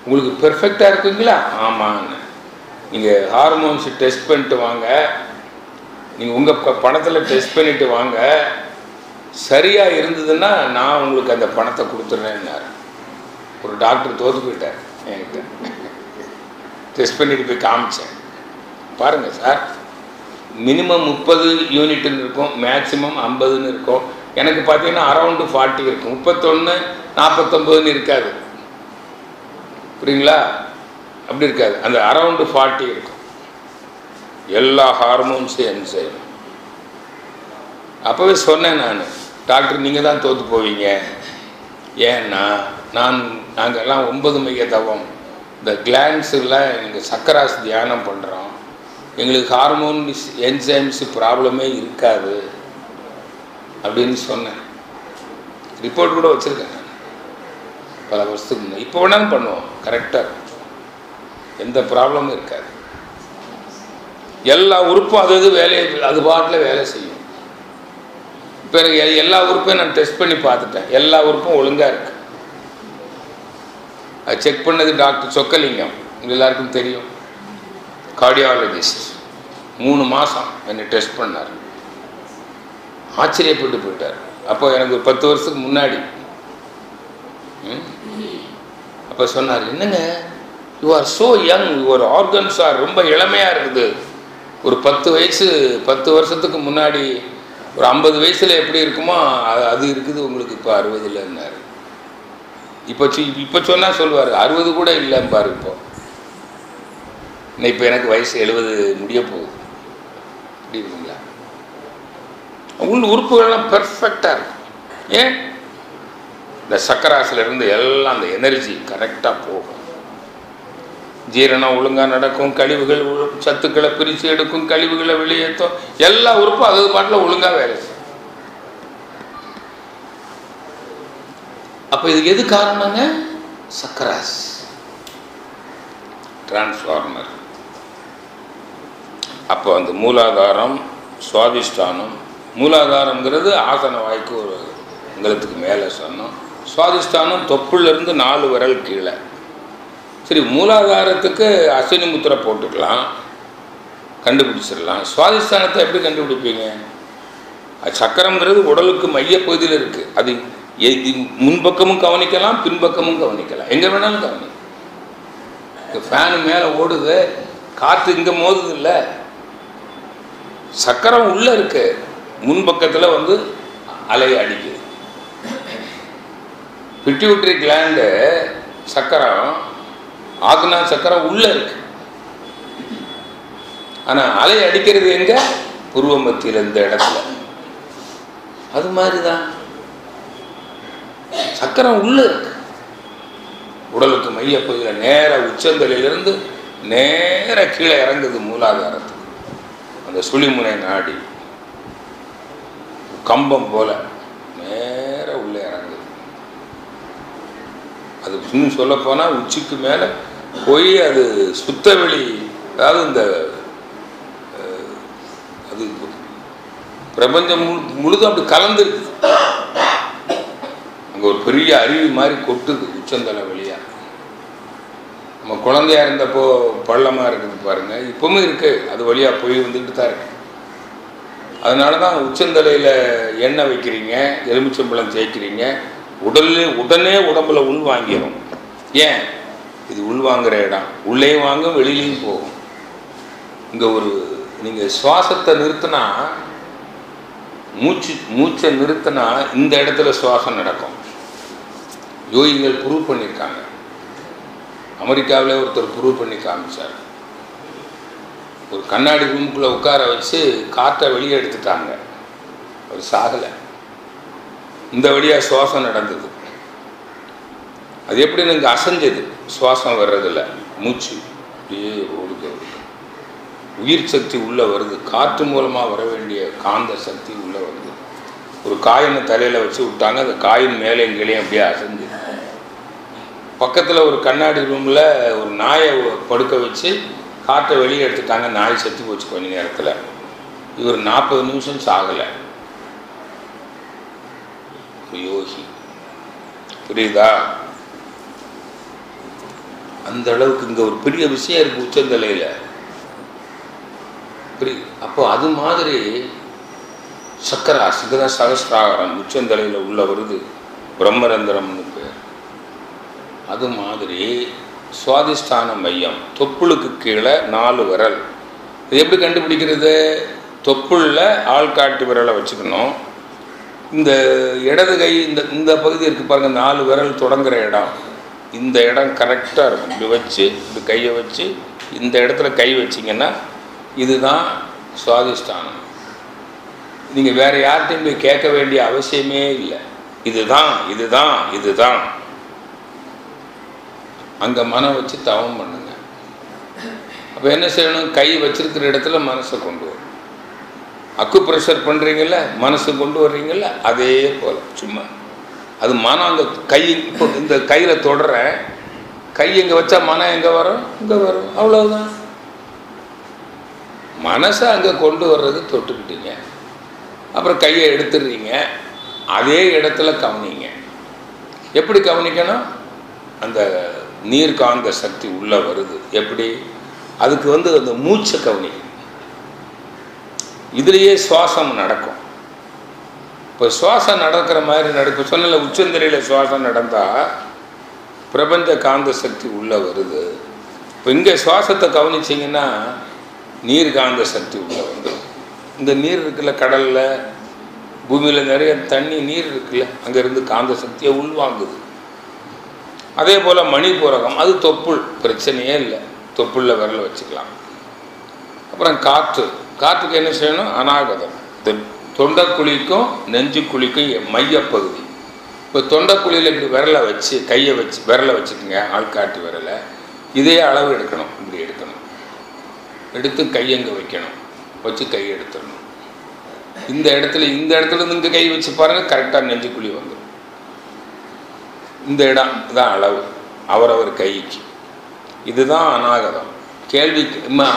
உங்களுக்கு பெர்ஃபெக்டாக இருக்குங்களா? ஆமாங்க. நீங்கள் ஹார்மோன்ஸ் டெஸ்ட் பண்ணிட்டு வாங்க, நீங்கள் உங்கள் பணத்தில் டெஸ்ட் பண்ணிட்டு வாங்க, சரியாக இருந்ததுன்னா நான் உங்களுக்கு அந்த பணத்தை கொடுத்துட்றேன்னாரு. ஒரு டாக்டர் தோற்று போயிட்டார் என்கிட்ட. டெஸ்ட் பண்ணிட்டு போய் காமிச்சேன். பாருங்கள் சார், மினிமம் 30 யூனிட்னு இருக்கும், மேக்சிமம் 50ன்னு இருக்கும். எனக்கு பார்த்தீங்கன்னா அரௌண்டு 40 இருக்கும். 31, 49ன்னு இருக்காது, புரியுங்களா? அப்படி இருக்காது, அந்த அரௌண்டு 40 இருக்கும். எல்லா ஹார்மோன்ஸும் என்சைம். அப்போவே சொன்னேன் நான், டாக்டர் நீங்கள் தான் தோற்று போவீங்க. ஏன்னா நாங்கள்லாம் 9 மைய தவம், இந்த கிளான்ஸுலாம் எங்கள் சக்கராஸ் தியானம் பண்ணுறோம், எங்களுக்கு ஹார்மோன் என்சைம்ஸ் ப்ராப்ளமே இருக்காது அப்படின்னு சொன்னேன். ரிப்போர்ட் கூட வச்சுருக்கேன் நான் பல வருஷத்துக்கு முன்னாடி. இப்போ வேணாலும் பண்ணுவோம், கரெக்டாக இருக்கும், எந்த ப்ராப்ளமும் இருக்காது. எல்லா உறுப்பும் அது வேலையை அது பாட்டில் வேலை செய்யும். இப்போ எனக்கு எல்லா உறுப்பையும் நான் டெஸ்ட் பண்ணி பார்த்துட்டேன், எல்லா உறுப்பும் ஒழுங்காக இருக்கு. அது செக் பண்ணது டாக்டர் சொக்கலிங்கம், எல்லாருக்கும் தெரியும், கார்டியாலஜிஸ்ட். 3 மாதம் என்னை டெஸ்ட் பண்ணார். ஆச்சரியப்பட்டு போயிட்டார். அப்போ எனக்கு ஒரு 10 வருஷத்துக்கு முன்னாடி. அப்போ சொன்னார், என்னங்க you are so young, your organs R ரொம்ப இளமையாக இருக்குது. ஒரு 10 வருஷத்துக்கு முன்னாடி ஒரு 50 வயசில் எப்படி இருக்குமோ அது இருக்குது உங்களுக்கு இப்போ 60 இல்லைன்னாரு. இப்போ சொன்னால் சொல்லுவார் 60 கூட இல்லைம்பாரு. இப்போ எனக்கு வயசு 70 முடிய போகுது. அப்படி இருக்குங்களா? உள் உறுப்புகள்லாம் பெர்ஃபெக்டாக இருக்கும். ஏன்? இந்த சக்கராசிலிருந்து எல்லாம் அந்த எனர்ஜி கரெக்டாக போகும். ஜீரணம் ஒழுங்காக நடக்கும், கழிவுகள் சத்துக்களை பிரித்து எடுக்கும், கழிவுகளை வெளியேற்றும், எல்லா உறுப்பும் அது பாட்டில் ஒழுங்காக வேலை செய்யும். அப்போ இதுக்கு எது காரணங்க? சக்கராஸ் டிரான்ஸ்ஃபார்மர். அப்போ அந்த மூலாதாரம், சுவாதிஷ்டானம். மூலாதாரங்கிறது ஆசன வாய்க்கு ஒரு அங்கலத்துக்கு மேலே சொன்னோம். சுவாதிஷ்டானம் தொப்புள்ளிருந்து 4 விரல் கீழே. சரி, மூலாதாரத்துக்கு அஸ்வினி முத்திரை போட்டுக்கலாம், கண்டுபிடிச்சிடலாம். சுவாதிஷ்டானத்தை எப்படி கண்டுபிடிப்பீங்க? சக்கரங்கிறது உடலுக்கு மையப்பகுதியில் இருக்குது. அது முன்பக்கமும் கவனிக்கலாம், பின்பக்கமும் கவனிக்கலாம், எங்கே வேணாலும் கவனிக்கலாம். ஃபேனு மேலே ஓடுது, காற்று இங்கே மோதுது இல்லை, சக்கரம் உள்ளே இருக்கு, முன்பக்கத்தில் வந்து அலை அடிக்குது. பிட்யூட்டரி கிளாண்டு சக்கரம், ஆக்னா சக்கரம் உள்ளே இருக்கு. ஆனால் அலை அடிக்கிறது எங்கே? புருவ மத்தியில் இந்த இடத்துல. அது மாதிரி தான் சக்கரம் உள்ளே இருக்கு. உடலுக்கு மையப்பகுதியில் நேர உச்சந்தலையிலிருந்து நேர கீழே இறங்குது மூலாதாரத்துக்கு. அந்த சுழிமுனை நாடி கம்பம் போல நேர உள்ளே இறங்குது. அது இன்னும் சொல்ல போனால் உச்சிக்கு மேலே போய் அது சுத்தவெளி, அதாவது இந்த அது பிரபஞ்சம் முழுதும் அப்படி கலந்துருக்கு. அங்கே ஒரு பெரிய அருவி மாதிரி கொட்டுது உச்சந்தலை வழியா. நம்ம குழந்தையா இருந்தப்போ பள்ளமாக இருக்குது பாருங்க, இப்பவுமே இருக்கு, அது வழியாக போய் வந்துட்டு தான் இருக்கு. அதனால தான் உச்சந்தலையில் எண்ணெய் வைக்கிறீங்க, எலுமிச்சம்பழம் தேய்க்கிறீங்க, உடனே உடம்புல உள் வாங்கிடும். ஏன்? இது உள்வாங்கிற இடம், உள்ளேயும் வாங்கும், வெளியிலையும் போகும். இங்கே ஒரு நீங்கள் சுவாசத்தை நிறுத்தினா, மூச்சை நிறுத்தினா இந்த இடத்துல சுவாசம் நடக்கும். யோகிகள் ப்ரூவ் பண்ணியிருக்காங்க. அமெரிக்காவிலே ஒருத்தர் ப்ரூவ் பண்ணி காமிச்சார். ஒரு கண்ணாடி ரூமுக்குள்ளே உட்கார வச்சு காற்றை வெளியே எடுத்துட்டாங்க, ஒரு சாகலை. இந்த வழியாக சுவாசம் நடந்தது. அது எப்படி இங்கே அசைஞ்சது, சுவாசம் வர்றதில்ல, மூச்சு அப்படியே ஓடுது. உயிர் சக்தி உள்ளே வருது, காற்று மூலமாக வர வேண்டிய காந்த சக்தி உள்ளே வருது. ஒரு காயினை தலையில் வச்சு விட்டாங்க, அந்த காயின் மேலே எங்கேயும் அப்படியே அசைஞ்சு. பக்கத்தில் ஒரு கண்ணாடி ரூமில் ஒரு நாயை படுக்க வச்சு காற்றை வெளியே எடுத்துட்டாங்க, நாய் செத்து போச்சு கொஞ்ச நேரத்தில். இவர் 40 நிமிஷம் சாகலை. யோகி, புரியுதா? அந்த அளவுக்கு இங்கே ஒரு பெரிய விஷயம் இருக்குது உச்சந்தலையில். அப்போ அது மாதிரி சக்கராசுக்கு தான் சகஸ்ராகாரம் உச்சந்தலையில் உள்ள வருது, பிரம்மரந்திரம்னு பேர். அது மாதிரி சுவாதிஷ்டான மையம் தொப்புளுக்கு கீழே 4 விரல். இது எப்படி கண்டுபிடிக்கிறது? தொப்புளில் ஆள்காட்டி விரலை வச்சுக்கணும். இந்த இடது கை இந்த பகுதி இருக்குது பாருங்கள், 4 விரல் தொடங்குற இடம், இந்த இடம் கரெக்டாக இருக்கும். இப்படி வச்சு இப்படி கையை வச்சு இந்த இடத்துல கை வச்சிங்கன்னா இதுதான் சுவாதிஷ்டானம். நீங்கள் வேறு யார்கிட்டையும் போய் கேட்க வேண்டிய அவசியமே இல்லை. இதுதான் இதுதான் இதுதான். அங்கே மனம் வச்சு தவம் பண்ணுங்க. அப்போ என்ன செய்யணும்? கை வச்சிருக்கிற இடத்துல மனசை கொண்டு வரும். அக்கு ப்ரெஷர் பண்ணுறீங்கல்ல, மனசு கொண்டு வர்றீங்கல்ல, அதே போல் சும்மா அது மனம் அங்கே கை, இப்போ இந்த கையில் தொடுறேன், கை இங்கே வச்சா மனம் எங்கே வரும்? இங்கே வரும், அவ்வளவுதான். மனசை அங்கே கொண்டு வர்றது தொட்டுக்கிட்டீங்க, அப்புறம் கையை எடுத்துடுறீங்க, அதே இடத்துல கவனிங்க. எப்படி கவனிக்கணும்? அந்த நீர்காந்த சக்தி உள்ளே வருது. எப்படி? அதுக்கு அந்த மூச்சை கவனிக்கணும். இதுலேயே சுவாசம் நடக்கும். இப்போ இப்போ சுவாசம் நடக்கிற மாதிரி நடக்கும். சொன்னல உச்சந்தலையில் சுவாசம் நடந்தால் பிரபஞ்ச காந்த சக்தி உள்ளே வருது. இப்போ இங்கே சுவாசத்தை கவனிச்சிங்கன்னா நீர் காந்த சக்தி உள்ளே வந்துடும். இந்த நீர் இருக்குல்ல, கடலில் பூமியில் நிறைய தண்ணி நீர் இருக்குல்ல, அங்கேருந்து காந்த சக்தியை உள்வாங்குது. அதே போல் மணிபூரகம், அது தொப்புள், பிரச்சனையே இல்லை, தொப்புளில் விரல வச்சுக்கலாம். அப்புறம் காற்றுக்கு என்ன செய்யணும்? அநாகதம். தொண்டைக்குழிக்கும் நெஞ்சுக்குழிக்கும் மையப்பகுதி. இப்போ தொண்டைக்குழியில் இப்படி விரலை வச்சு கையை வச்சு விரலை வச்சுக்கோங்க, ஆள்காட்டி விரலை. இதே அளவு எடுக்கணும், இப்படி எடுக்கணும். எடுத்து கையங்க வைக்கணும், வச்சு கை எடுத்துடணும். இந்த இடத்துல இருந்து இங்கே கை வச்சு பாருங்கள், கரெக்டாக நெஞ்சுக்குழி வந்துடும். இந்த இடம் தான் அளவு அவரவர் கைக்கு. இதுதான் அநாகதம். கேள்வி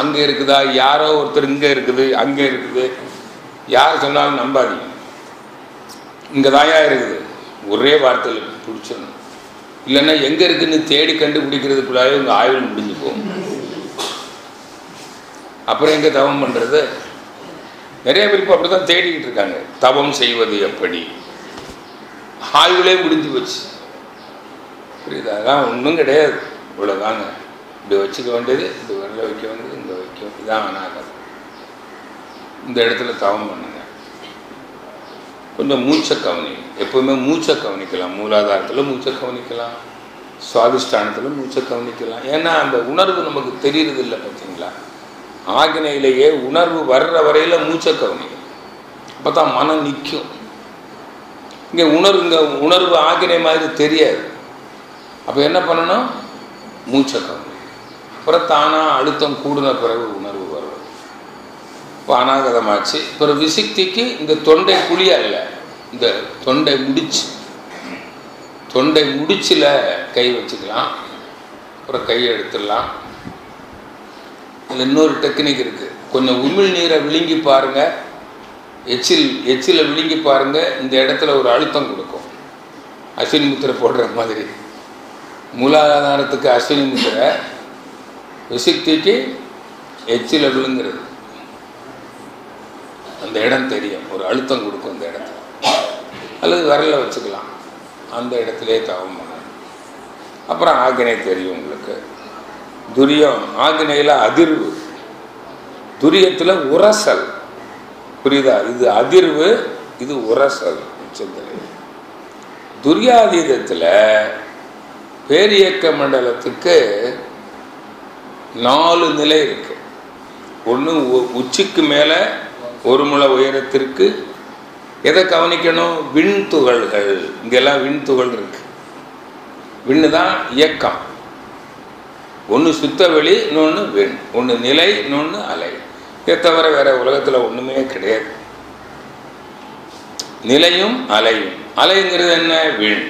அங்கே இருக்குதா, யாரோ ஒருத்தர் இங்கே இருக்குது அங்கே இருக்குது, யார் சொன்னாலும் நம்பாதீங்க. இங்கே தாயா இருக்குது, ஒரே வார்த்தையில் பிடிச்சிடணும். இல்லைன்னா எங்கே இருக்குன்னு தேடி கண்டுபிடிக்கிறதுக்குள்ளாவே உங்கள் ஆய்வில் முடிஞ்சு போகும். அப்புறம் எங்கே தவம் பண்ணுறது? நிறைய பேர் இப்போ அப்படி தான் தேடிக்கிட்டு இருக்காங்க. தவம் செய்வது எப்படி? ஆய்வுலே முடிஞ்சு போச்சு. புரியுது? அதெல்லாம் ஒன்றும் கிடையாது. இவ்வளோதாங்க. இப்படி வச்சுக்க வேண்டியது, இந்த விரல வைக்க வேண்டியது, இந்த வைக்க, இதான் அநாகதம். இந்த இடத்துல தவம் பண்ணுங்க. கொஞ்சம் மூச்சை கவனிங்க. எப்போவுமே மூச்சை கவனிக்கலாம். மூலாதாரத்தில் மூச்சை கவனிக்கலாம், சுவாதிஷ்டானத்தில் மூச்சை கவனிக்கலாம். ஏன்னா அந்த உணர்வு நமக்கு தெரியறது இல்லை, பார்த்தீங்களா? ஆக்னையிலேயே உணர்வு வர்ற வரையில் மூச்சை கவனிக்கும். அப்போ தான் மனம் நிற்கும். இங்கே உணர்வு ஆக்னை மாதிரி தெரியாது. அப்போ என்ன பண்ணணும்? மூச்சை கவனிக்கும். அப்புறம் தானாக அழுத்தம் கூடின பிறகு உணர்வு வரும். இப்போ அநாகதமாச்சு. அப்புறம் விசிக்திக்கு இந்த தொண்டை குழி அல்ல, இந்த தொண்டை முடிச்சில் கை வச்சுக்கலாம். அப்புறம் கையை எடுத்துடலாம். இதில் இன்னொரு டெக்னிக் இருக்குது. கொஞ்சம் உமிழ் நீரை விழுங்கி பாருங்கள், எச்சிலை விழுங்கி பாருங்கள். இந்த இடத்துல ஒரு அழுத்தம் கொடுக்கும், அஸ்வினி முத்திரை போடுற மாதிரி. மூலாதாரத்துக்கு அஸ்வினி முத்திரை, விசிக்திக்கு எச்சிலை விழுங்குறது. அந்த இடம் தெரியும், ஒரு அழுத்தம் கொடுக்கும் அந்த இடத்துல. அல்லது விரல வச்சுக்கலாம், அந்த இடத்துலே தவம் பண்ணணும். அப்புறம் ஆக்னை தெரியும் உங்களுக்கு. துரியம், ஆக்னையில் அதிர்வு, துரியத்தில் உரசல். புரியுதா? இது அதிர்வு, இது உரசல். துரியாதீதத்தில் பேரியக்க மண்டலத்துக்கு 4 நிலை இருக்கு. ஒன்று உச்சிக்கு மேலே ஒரு முளை உயரத்திற்கு எதை கவனிக்கணும்? விண்துகள்கள். இங்கெல்லாம் விண்துகள் இருக்கு. விண்ணு தான் இயக்கம். ஒன்று சுத்தவெளி, இன்னொன்று விண். ஒன்று நிலை, இன்னொன்று அலை. இதை தவிர வேற உலகத்தில் ஒன்றுமே கிடையாது. நிலையும் அலையும். அலைங்கிறது என்ன? விண்.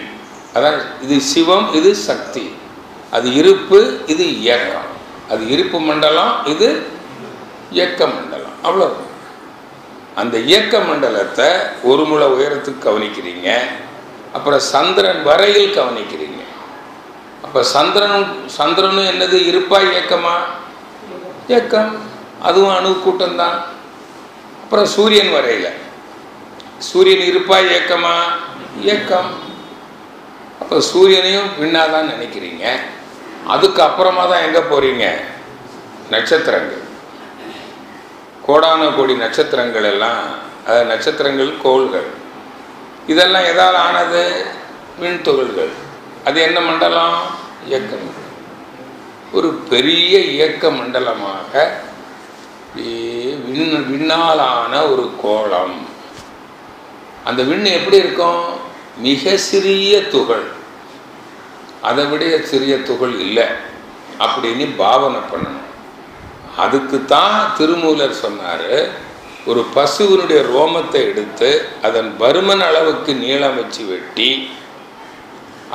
அதான் இது சிவம், இது சக்தி. அது இருப்பு, இது இயக்கம். அது இருப்பு மண்டலம், இது இயக்க மண்டலம். அவ்வளோ. அந்த இயக்க மண்டலத்தை ஒரு முளை உயரத்துக்கு கவனிக்கிறீங்க. அப்புறம் சந்திரன் வரையில் கவனிக்கிறீங்க. அப்போ சந்திரனும் என்னது? இருப்பா இயக்கமா? இயக்கம். அதுவும் அணு கூட்டம்தான். அப்புறம் சூரியன் வரையில், சூரியன் இருப்பா இயக்கமா? இயக்கம். அப்போ சூரியனையும் பின்னாதான் நினைக்கிறீங்க. அதுக்கு அப்புறமா தான் எங்கே போகிறீங்க? நட்சத்திரங்கள். கோடான கோடி நட்சத்திரங்கள் எல்லாம், அதாவது நட்சத்திரங்கள், கோள்கள், இதெல்லாம் எதால் ஆனது? விண்துகள்கள். அது என்ன மண்டலம்? இயக்க மண்டலம். ஒரு பெரிய இயக்க மண்டலமாக விண்ணாலான ஒரு கோளம். அந்த விண்ணு எப்படி இருக்கும்? மிக சிறிய துகள், அதை விட சிறிய துகள் இல்லை அப்படின்னு பாவனை பண்ணணும். அதுக்கு தான் திருமூலர் சொன்னார், ஒரு பசுவினுடைய ரோமத்தை எடுத்து அதன் பருமன் அளவுக்கு நீளம் வச்சு வெட்டி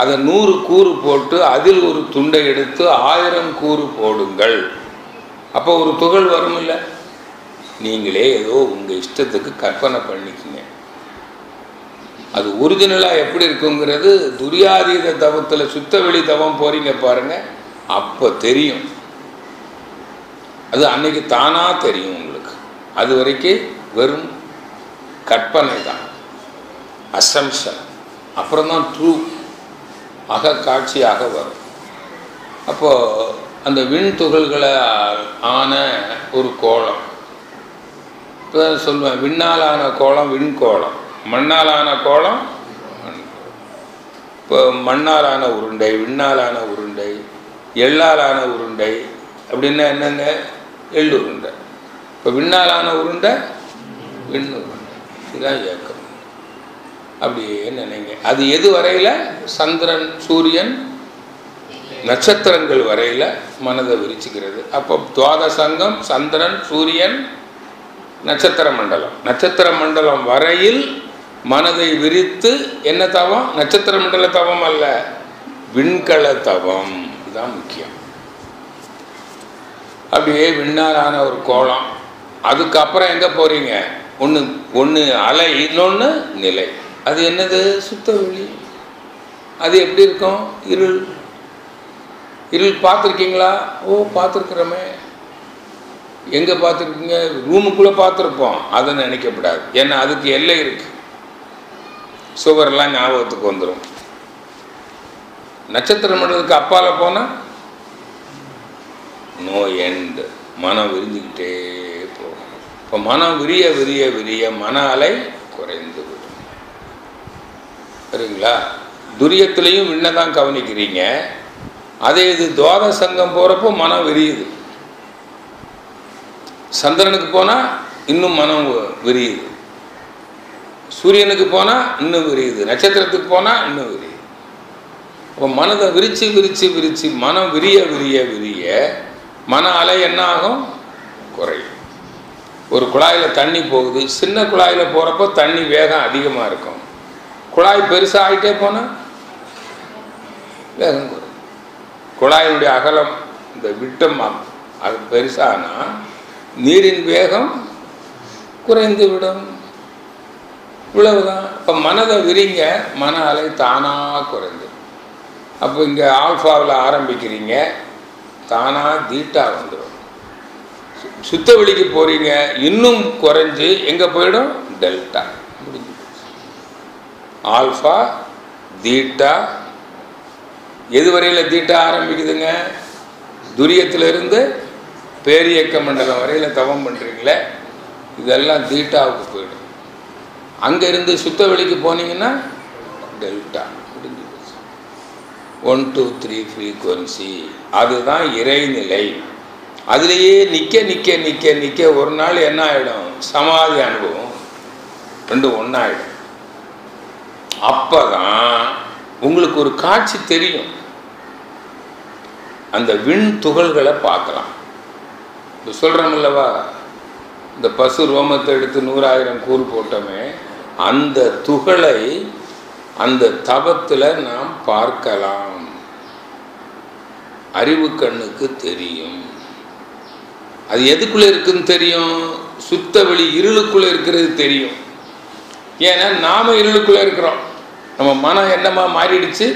அதை 100 கூறு போட்டு அதில் ஒரு துண்டை எடுத்து 1000 கூறு போடுங்கள். அப்போ ஒரு துகள் வரும் இல்லை? நீங்களே ஏதோ உங்கள் இஷ்டத்துக்கு கற்பனை பண்ணிக்கங்க. அது ஒரிஜினலாக எப்படி இருக்குங்கிறது துரியாதீத தவத்தில் சுத்தவெளி தவம் போகிறீங்க பாருங்கள், அப்போ தெரியும். அது அன்னைக்கு தானாக தெரியும் உங்களுக்கு. அது வரைக்கும் வெறும் கற்பனை தான். அசம்ஷன், அப்புறம் தான் ட்ரூ அக காட்சியாக வரும். அப்போது அந்த விண் துகள்களை ஆன ஒரு கோலம், இப்போ சொல்லுவேன், விண்ணால் ஆன கோலம் விண்கோளம், மண்ணால் ஆன கோலம் மண். இப்போ மண்ணால் ஆன உருண்டை, விண்ணால் ஆன உருண்டை, எள்ளால் ஆன உருண்டை அப்படின்னா என்னங்க? எள்ளு உருண்டை. இப்போ விண்ணால் ஆன உருண்டை விண் உருண்டை, இதுதான் இயக்கம். அப்படியே நினைங்க. அது எது வரையில்? சந்திரன் சூரியன் நட்சத்திரங்கள் வரையில் மனதை விரிச்சுக்கிறது. அப்போ துவாதசங்கம் சந்திரன் சூரியன் நட்சத்திர மண்டலம், நட்சத்திர மண்டலம் வரையில் மனதை விரித்து என்ன தவம்? நட்சத்திர மண்டல தவம் அல்ல, விண்கல தவம். இதுதான் முக்கியம். அப்படியே விண்ணாலான ஒரு கோலம். அதுக்கப்புறம் எங்கே போகிறீங்க? ஒன்று அலை, இன்னொன்று நிலை. அது என்னது? சுத்த வெளி. அது எப்படி இருக்கும்? இருள். இருள் பார்த்துருக்கீங்களா? ஓ, பார்த்துருக்குறோமே. எங்கே பார்த்துருக்கீங்க? ரூமுக்குள்ளே பார்த்துருப்போம். அதை நினைக்கப்படாது, ஏன்னா அதுக்கு எல்லை இருக்கு. சுவரெல்லாம் ஞாபகத்துக்கு வந்துடும். நட்சத்திர மண்டலத்துக்கு அப்பால் போனால் நோ எண்டு, மனம் விரிஞ்சுக்கிட்டே போகும். இப்போ மனம் விரிய விரிய விரிய மன அலை குறைந்து விடும். சரிங்களா? துரியத்திலையும் இன்னதான் கவனிக்கிறீங்க. அதே இது துவாதசங்கம் போகிறப்போ மனம் விரியுது. சந்திரனுக்கு போனால் இன்னும் மனம் விரியுது, சூரியனுக்கு போனால் இன்னும் விரியுது, நட்சத்திரத்துக்கு போனால் இன்னும் விரியுது. அப்போ மனதை விரித்து விரித்து விரித்து மனம் விரிய விரிய விரிய மன அலை என்ன ஆகும்? குறையும். ஒரு குழாயில் தண்ணி போகுது, சின்ன குழாயில் போகிறப்போ தண்ணி வேகம் அதிகமாக இருக்கும். குழாய் பெருசாக ஆகிட்டே போனால் வேகம் குறையும். குழாயினுடைய அகலம், இந்த விட்டம் அது பெருசானா நீரின் வேகம் குறைந்து விடும். இவ்வளவுதான். இப்போ மனதை விரிங்க, மன அலை தானாக குறைந்து. அப்போ இங்கே ஆல்ஃபாவில் ஆரம்பிக்கிறீங்க, தானாக தீட்டா வந்துடும். சுத்த வெளிக்கு போகிறீங்க, இன்னும் குறைஞ்சி எங்கே போயிடும்? டெல்டா. முடிஞ்சு ஆல்ஃபா தீட்டா. எது வரையில் தீட்டா ஆரம்பிக்குதுங்க? துரியத்திலிருந்து பேரியக்க மண்டலம் வரையில் தவம் பண்ணுறீங்களே, இதெல்லாம் தீட்டாவுக்கு போயிடும். அங்கேருந்து சுத்த வெளிக்கு போனீங்கன்னா டெல்டா. முடிஞ்சு போச்சு. 1 2 3 ஃப்ரீக்குவன்சி. அதுதான் இறைநிலை. அதுலேயே நிற்க நிற்க நிற்க நிற்க ஒரு நாள் என்ன ஆகிடும்? சமாதி அனுபவம். ரெண்டும் ஒன்றாயிடும். அப்போ தான் உங்களுக்கு ஒரு காட்சி தெரியும். அந்த விண் துகள்களை பார்க்கலாம். இப்போ சொல்கிறோமில்லவா, இந்த பசு ரோமத்தை எடுத்து 100,000 கூறு போட்டோமே, அந்த துகளை அந்த தவத்தில் நாம் பார்க்கலாம். அறிவு கண்ணுக்கு தெரியும். அது எதுக்குள்ளே இருக்குன்னு தெரியும்? சுத்த வெளி இருளுக்குள்ளே இருக்கிறது தெரியும். ஏன்னா நாம் இருளுக்குள்ளே இருக்கிறோம். நம்ம மனம் என்னமா மாறிடுச்சு.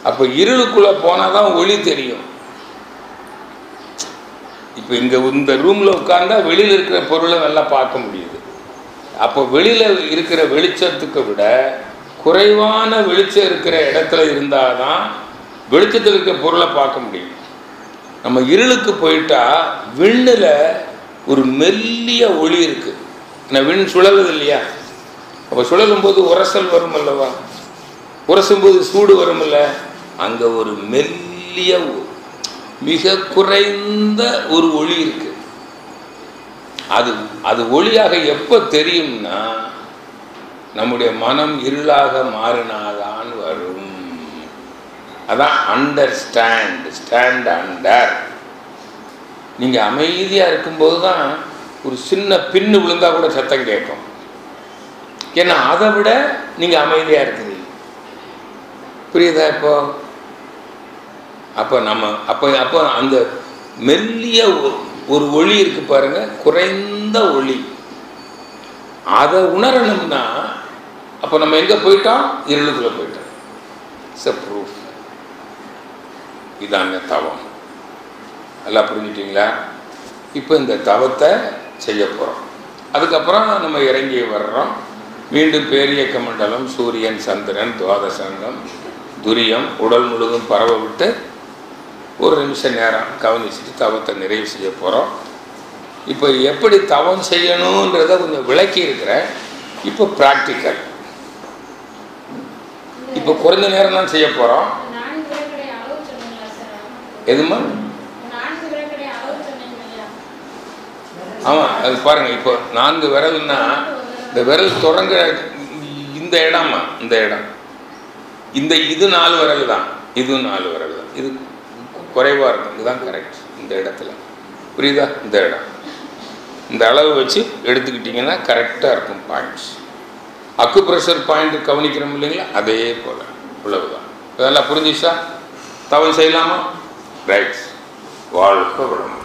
அப்போ இருளுக்குள்ளே போனால் தான் ஒளி தெரியும். இப்போ இங்கே இந்த ரூமில் உட்கார்ந்தா வெளியில் இருக்கிற பொருளை நல்லா பார்க்க முடியுது. அப்போ வெளியில் இருக்கிற வெளிச்சத்துக்கு விட குறைவான வெளிச்சம் இருக்கிற இடத்துல இருந்தால் தான் வெளிச்சத்தில் இருக்கிற பொருளை பார்க்க முடியும். நம்ம இருளுக்கு போயிட்டா விண்ணில் ஒரு மெல்லிய ஒளி இருக்குது. நான் விண் சுழலுது இல்லையா? அப்போ சுழலும் போது உரசல் வரும் அல்லவா? உரசும் போது சூடு வரும் இல்லை? அங்கே ஒரு மெல்லிய மிக குறைந்த ஒரு ஒளி இருக்கு. அது ஒளியாக எப்போ தெரியும்னா நம்முடைய மனம் இருளாக மாறினாதான் வரும். அதான் அண்டர்ஸ்டாண்ட், ஸ்டாண்ட் அண்டர். நீங்கள் அமைதியாக இருக்கும்போது தான் ஒரு சின்ன பின்னு விழுந்தா கூட சத்தம் கேட்கும். ஏன்னா அதை விட நீங்கள் அமைதியாக இருக்கிறீங்க. புரியுதா? இப்போ அப்போ அந்த மெல்லிய ஒரு ஒளி இருக்கு பாருங்க, குறைந்த ஒளி. அதை உணரணும்னா அப்போ நம்ம எங்கே போயிட்டோம்? இருளுக்குள்ளே போயிட்டோம். It's a proof. இதாங்க தவம். எல்லாம் புரிஞ்சுட்டிங்களா? இப்போ இந்த தவத்தை செய்ய போகிறோம். அதுக்கப்புறம் நம்ம இறங்கி வர்றோம். மீண்டும் பேரியக்க மண்டலம், சூரியன், சந்திரன், துவாதசங்கம், துரியம் உடல் முழுதும் பரவ விட்டு ஒரு நிமிஷம் நேரம் கவனிச்சுட்டு தவத்தை நிறைவு செய்ய போகிறோம். இப்போ எப்படி தவம் செய்யணுன்றதை கொஞ்சம் விளக்கி இருக்கிறேன். இப்போ ப்ராக்டிக்கல். இப்போ குறைஞ்ச நேரம் தான் செய்ய போகிறோம். எதுமா? ஆமாம், அது பாருங்கள். இப்போ 4 விரல்னா இந்த விரல் தொடங்க இந்த இடமா, இந்த இடம், இது 4 விரல் தான், இதுவும் 4 விரல் தான். இது குறைவாக இருக்கும், இதுதான் கரெக்ட். இந்த இடத்துல புரியுதா? இந்த இடம் இந்த அளவு வச்சு எடுத்துக்கிட்டிங்கன்னா கரெக்டாக இருக்கும் பாயிண்ட்ஸ். அக்கு ப்ரெஷர் பாயிண்ட் கவனிக்கிறோம் இல்லைங்களா, அதே போல் இவ்வளவுதான். இதெல்லாம் புரிஞ்சிச்சா? தவம் செய்யலாமா? ரைட். வாழ்க வளம்.